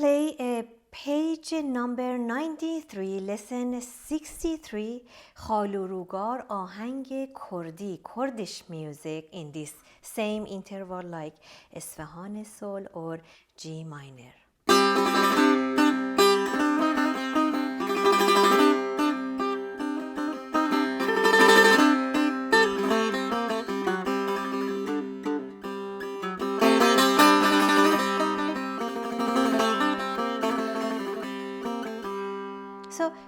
play page number 93, lesson 63, خالوروگار آهنگ کردی, Kurdish music in this same interval like اصفهان Sol or G minor.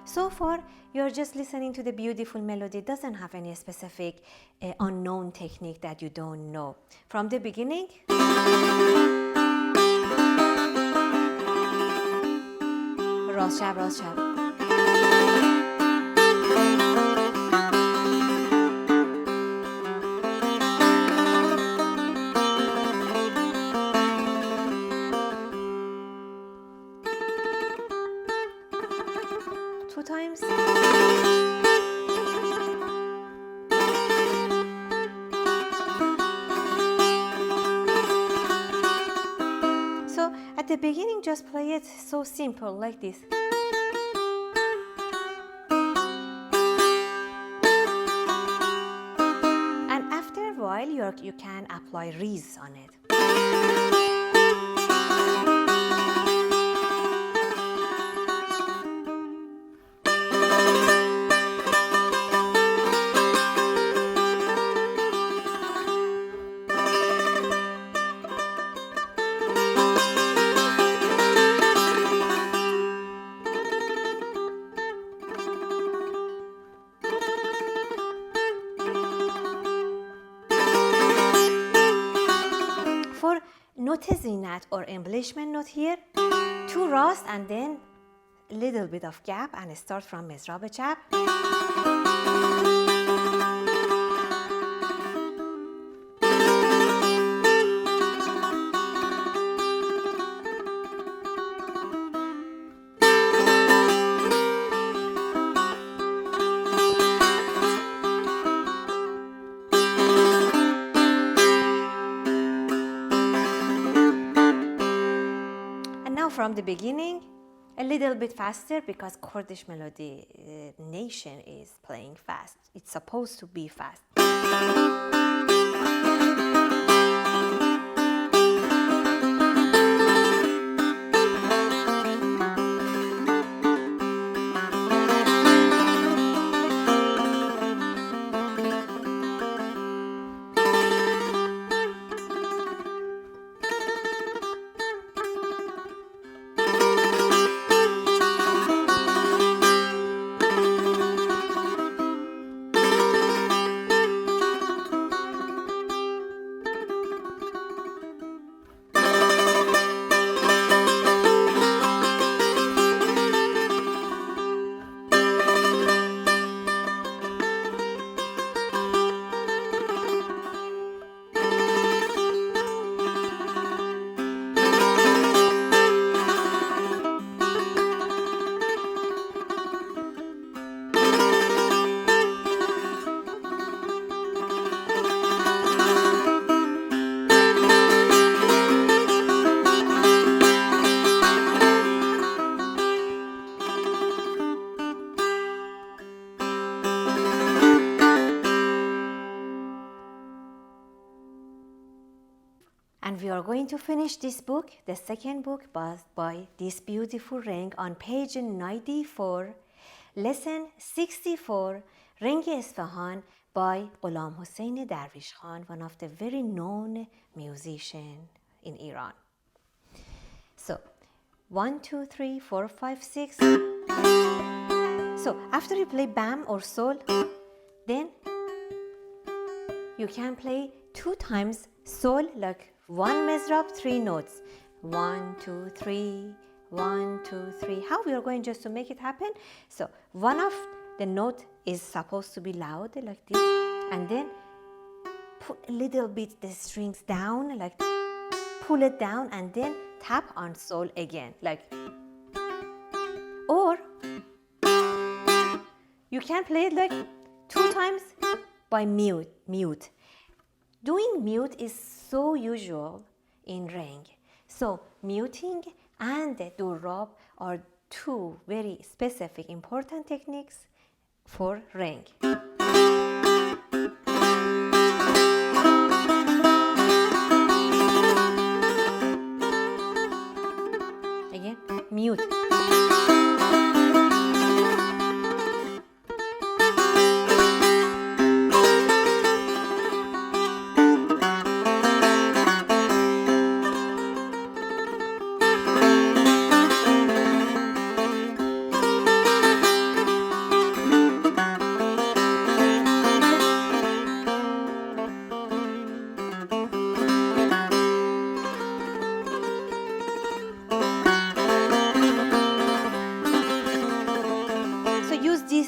So far, you're just listening to the beautiful melody. It doesn't have any specific unknown technique that you don't know. From the beginning, راست شب راست شب. Two times. So at the beginning, just play it so simple like this. And after a while, you can apply reeds on it. Note zinat or embellishment note here, two rast and then a little bit of gap and start from mizrab chap. From the beginning, a little bit faster because Kurdish melody nation is playing fast. It's supposed to be fast. And we are going to finish this book, the second book, by this beautiful ring on page 94, lesson 64, Ring Isfahan by Ghulam Hussein Darwish Khan, one of the very known musicians in Iran. So, 1, 2, 3, 4, 5, 6. So, after you play Bam or Sol, then you can play 2 times Sol, like 1 mizrab, 3 notes. 1, 2, 3, 1, 2, 3. How we are going just to make it happen? So, one of the note is supposed to be loud, like this. And then put a little bit the strings down, like pull it down and then tap on Sol again, like. Or you can play it like 2 times by mute. Doing mute is so usual in ring. So muting and the durab are two very specific important techniques for ring. Again, mute.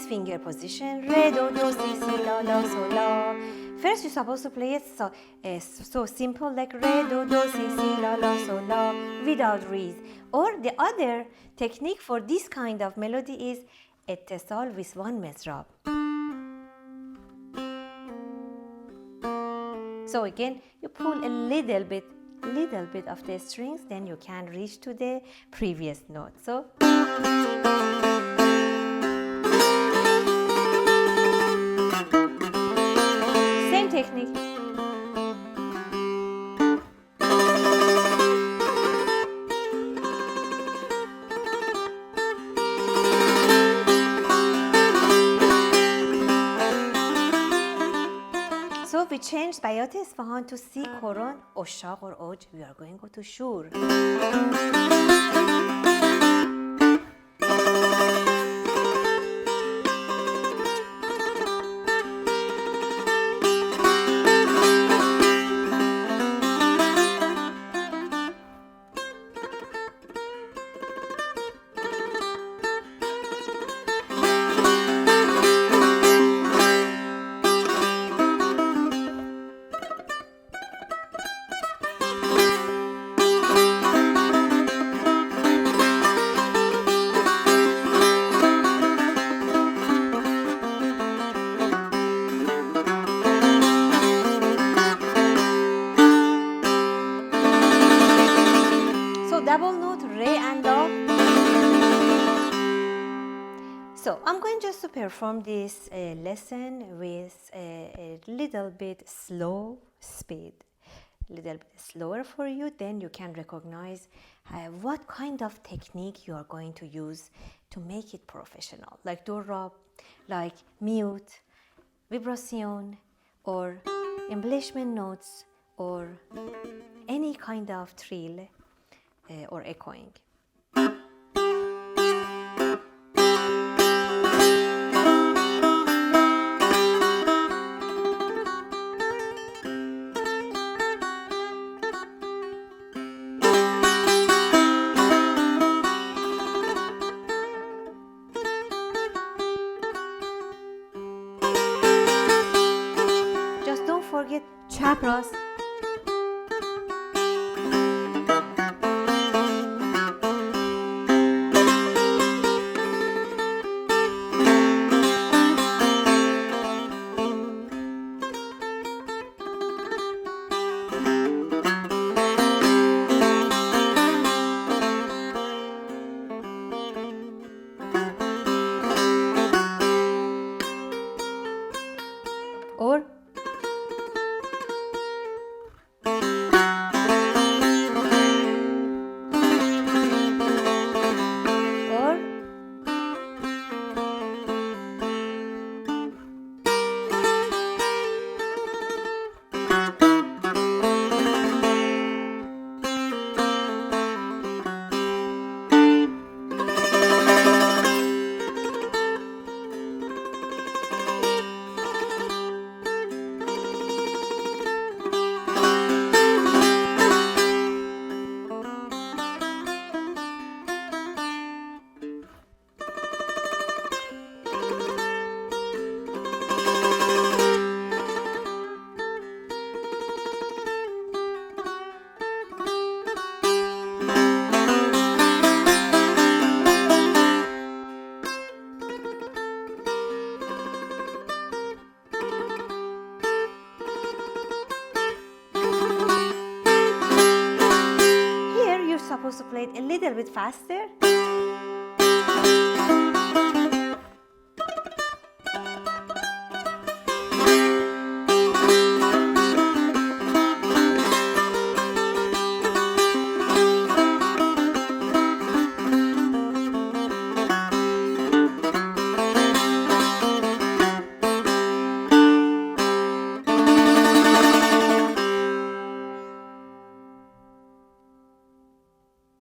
Finger position, re, do, do, si, si, la, la, so, la. First, you're supposed to play it so simple like re, do, do, si, si, la, la, so, la, without reeds. Or the other technique for this kind of melody is اتصال with one مضرب. So again, you pull a little bit of the strings, then you can reach to the previous note. So. Technique. So we changed Bayat Isfahan to C Quran, Oshaq or Oj. We are going to go to Shur. Double note re and la. So I'm going just to perform this lesson with a little bit slow speed, a little bit slower for you. Then you can recognize what kind of technique you are going to use to make it professional, like durab, like mute, vibration, or embellishment notes, or any kind of trill. Or echoing. Just don't forget chapras. Or also play it a little bit faster.